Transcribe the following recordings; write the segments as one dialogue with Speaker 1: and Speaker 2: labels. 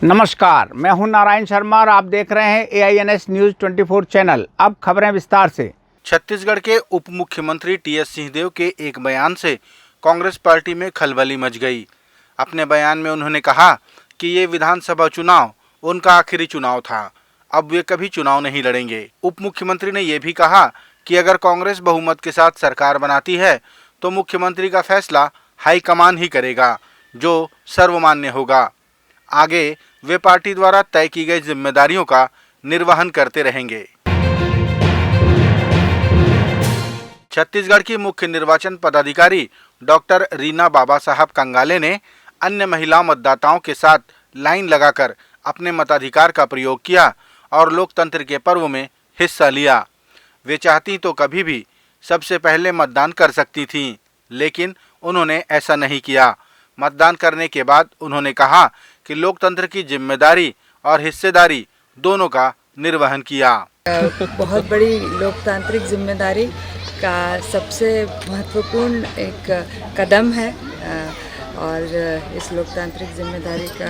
Speaker 1: नमस्कार, मैं हूं नारायण शर्मा और आप देख रहे हैं AINS न्यूज 24 चैनल। अब खबरें विस्तार से।
Speaker 2: छत्तीसगढ़ के उप मुख्यमंत्री TS सिंहदेव के एक बयान से कांग्रेस पार्टी में खलबली मच गई। अपने बयान में उन्होंने कहा कि ये विधानसभा चुनाव उनका आखिरी चुनाव था, अब वे कभी चुनाव नहीं लड़ेंगे। उप मुख्यमंत्री ने यह भी कहा कि अगर कांग्रेस बहुमत के साथ सरकार बनाती है तो मुख्यमंत्री का फैसला हाईकमान ही करेगा, जो सर्वमान्य होगा। आगे वे पार्टी द्वारा तय की गई जिम्मेदारियों का निर्वहन करते रहेंगे। छत्तीसगढ़ की मुख्य निर्वाचन पदाधिकारी डॉक्टर रीना बाबा साहब कंगाले ने अन्य महिला मतदाताओं के साथ लाइन लगाकर अपने मताधिकार का प्रयोग किया और लोकतंत्र के पर्व में हिस्सा लिया। वे चाहती तो कभी भी सबसे पहले मतदान कर सकती थीं, लेकिन उन्होंने ऐसा नहीं किया। मतदान करने के बाद उन्होंने कहा कि लोकतंत्र की जिम्मेदारी और हिस्सेदारी दोनों का निर्वहन किया।
Speaker 3: बहुत बड़ी लोकतांत्रिक जिम्मेदारी का सबसे महत्वपूर्ण एक कदम है और इस लोकतांत्रिक जिम्मेदारी का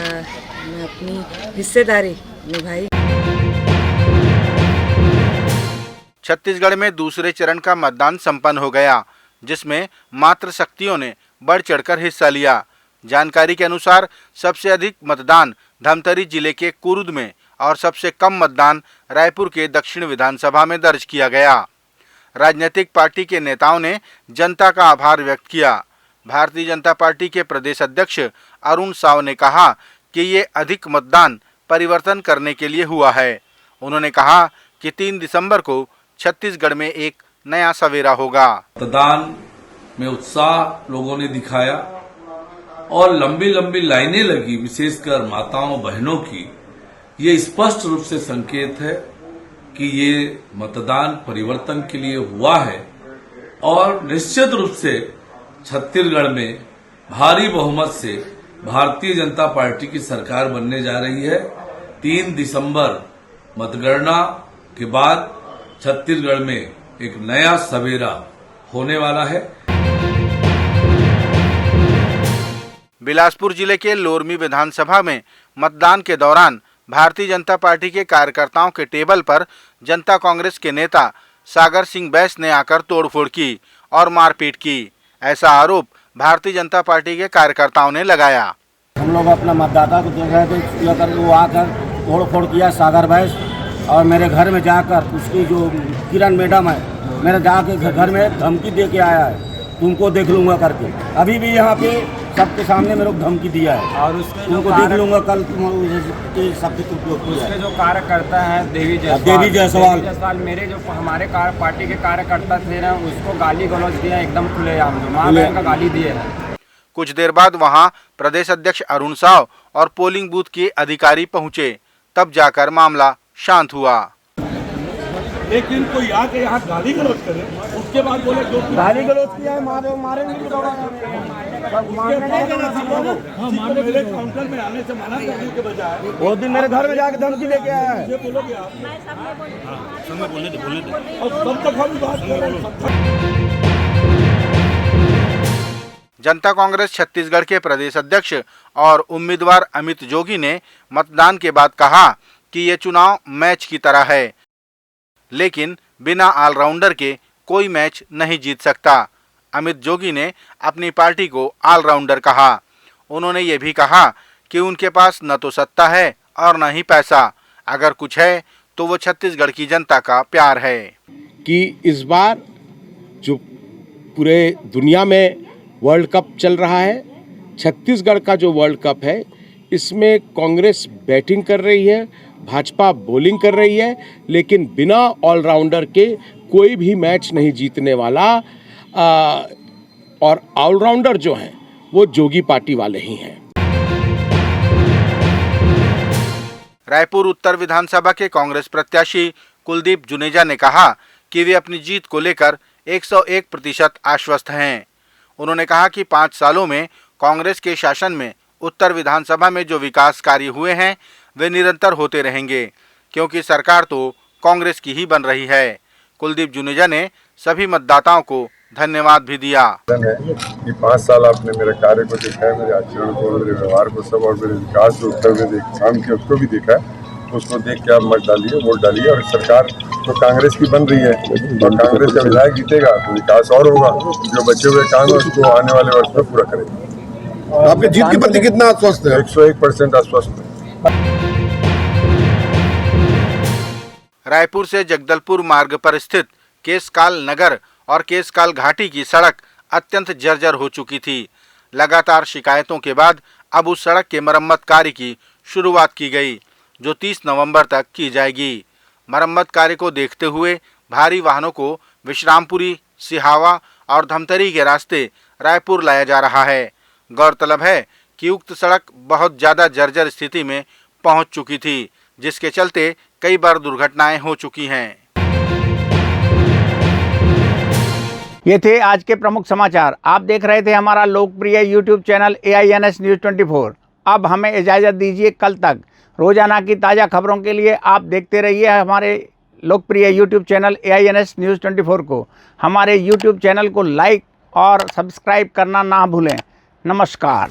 Speaker 3: मैं अपनी हिस्सेदारी निभाई।
Speaker 2: छत्तीसगढ़ में दूसरे चरण का मतदान संपन्न हो गया, जिसमें मातृशक्तियों ने बढ़ चढ़कर हिस्सा लिया। जानकारी के अनुसार सबसे अधिक मतदान धमतरी जिले के कुरुद में और सबसे कम मतदान रायपुर के दक्षिण विधानसभा में दर्ज किया गया। राजनीतिक पार्टी के नेताओं ने जनता का आभार व्यक्त किया। भारतीय जनता पार्टी के प्रदेश अध्यक्ष अरुण साव ने कहा कि ये अधिक मतदान परिवर्तन करने के लिए हुआ है। उन्होंने कहा कि 3 दिसंबर को छत्तीसगढ़ में एक नया सवेरा होगा।
Speaker 4: मतदान में उत्साह लोगों ने दिखाया और लंबी लंबी लाइनें लगी, विशेषकर माताओं बहनों की। ये स्पष्ट रूप से संकेत है कि ये मतदान परिवर्तन के लिए हुआ है और निश्चित रूप से छत्तीसगढ़ में भारी बहुमत से भारतीय जनता पार्टी की सरकार बनने जा रही है। 3 दिसंबर मतगणना के बाद छत्तीसगढ़ में एक नया सवेरा होने वाला है।
Speaker 2: बिलासपुर जिले के लोरमी विधानसभा में मतदान के दौरान भारतीय जनता पार्टी के कार्यकर्ताओं के टेबल पर जनता कांग्रेस के नेता सागर सिंह बैस ने आकर तोड़फोड़ की और मारपीट की। ऐसा आरोप भारतीय जनता पार्टी के कार्यकर्ताओं ने लगाया।
Speaker 5: हम लोग अपना मतदाता को देख रहे थे, वो आकर तोड़फोड़ किया सागर बैस, और मेरे घर में जाकर उसकी जो किरण मैडम है, मेरे जाके घर में धमकी दे के आया है, तुमको देख लूंगा करके। अभी भी यहाँ पे सबके सामने मेरे को धमकी दिया है और तुमको देख लूंगा कल, तुम सबके उपयोग किया।
Speaker 6: उसके जो कार्यकर्ता हैं देवी जायसवाल, मेरे जो हमारे पार्टी के कार्यकर्ता थे ना, उसको गाली गलौज दिया एकदम खुलेआम, मां बहन का गाली दिए हैं।
Speaker 2: कुछ देर बाद वहां प्रदेश अध्यक्ष अरुण साव और पोलिंग बूथ के अधिकारी पहुंचे, तब जाकर मामला शांत हुआ।
Speaker 7: लेकिन कोई आके यहाँ गाली गलौज करे, उसके बाद बोले जो
Speaker 5: गाली गलौज किया है, मारेंगे
Speaker 7: मेरे काउंटर में आने से मना करने के बजाय
Speaker 5: वो दिन मेरे घर में जाके धमकी लेके आया है।
Speaker 7: ये बोलोगे आप? बोलने दे। और सब तक हम बात कर रहे हैं।
Speaker 2: जनता कांग्रेस छत्तीसगढ़ के प्रदेश अध्यक्ष और उम्मीदवार अमित जोगी ने मतदान के बाद कहा कि ये चुनाव मैच की तरह है, लेकिन बिना ऑलराउंडर के कोई मैच नहीं जीत सकता। अमित जोगी ने अपनी पार्टी को ऑलराउंडर कहा। उन्होंने ये भी कहा कि उनके पास न तो सत्ता है और न ही पैसा, अगर कुछ है तो वो छत्तीसगढ़ की जनता का प्यार है।
Speaker 8: कि इस बार जो पूरे दुनिया में वर्ल्ड कप चल रहा है, छत्तीसगढ़ का जो वर्ल्ड कप है, इसमें कांग्रेस बैटिंग कर रही है, भाजपा बॉलिंग कर रही है, लेकिन बिना ऑलराउंडर के कोई भी मैच नहीं जीतने वाला। और ऑलराउंडर जो हैं वो जोगी पार्टी वाले ही हैं।
Speaker 2: रायपुर उत्तर विधानसभा के कांग्रेस प्रत्याशी कुलदीप जुनेजा ने कहा कि वे अपनी जीत को लेकर 101% आश्वस्त हैं। उन्होंने कहा कि 5 सालों में कांग्रेस के शासन में उत्तर विधानसभा में जो विकास कार्य हुए हैं वे निरंतर होते रहेंगे, क्योंकि सरकार तो कांग्रेस की ही बन रही है। कुलदीप जुनेजा ने सभी मतदाताओं को धन्यवाद भी दिया।
Speaker 9: है कि 5 साल आपने मेरे कार्य को देखा है, मेरे आचरण को, मेरे व्यवहार को सब, और मेरे विकास जो उत्तर में काम किया उसको भी देखा है। उसको देख के आप मत डालिए, वोट डालिए। और सरकार तो कांग्रेस की बन रही है और कांग्रेस का विधायक जीतेगा तो विकास और होगा। जो बचे हुए काम है उसको आने वाले वर्ष में पूरा करेंगे।
Speaker 10: आपके जीत के प्रति कितना आश्वस्त है?
Speaker 9: 101% आश्वस्त है।
Speaker 2: रायपुर से जगदलपुर मार्ग पर स्थित केशकाल नगर और केशकाल घाटी की सड़क अत्यंत जर्जर हो चुकी थी। लगातार शिकायतों के बाद अब उस सड़क के मरम्मत कार्य की शुरुआत की गई, जो 30 नवंबर तक की जाएगी। मरम्मत कार्य को देखते हुए भारी वाहनों को विश्रामपुरी, सिहावा और धमतरी के रास्ते रायपुर लाया जा रहा है। गौरतलब है कि उक्त सड़क बहुत ज़्यादा जर्जर स्थिति में पहुंच चुकी थी, जिसके चलते कई बार दुर्घटनाएं हो चुकी हैं।
Speaker 1: ये थे आज के प्रमुख समाचार। आप देख रहे थे हमारा लोकप्रिय यूट्यूब चैनल AINS न्यूज़ 24। अब हमें इजाज़त दीजिए। कल तक रोजाना की ताज़ा खबरों के लिए आप देखते रहिए हमारे लोकप्रिय यूट्यूब चैनल AINS न्यूज़ 24 को। हमारे यूट्यूब चैनल को लाइक और सब्सक्राइब करना ना भूलें। नमस्कार।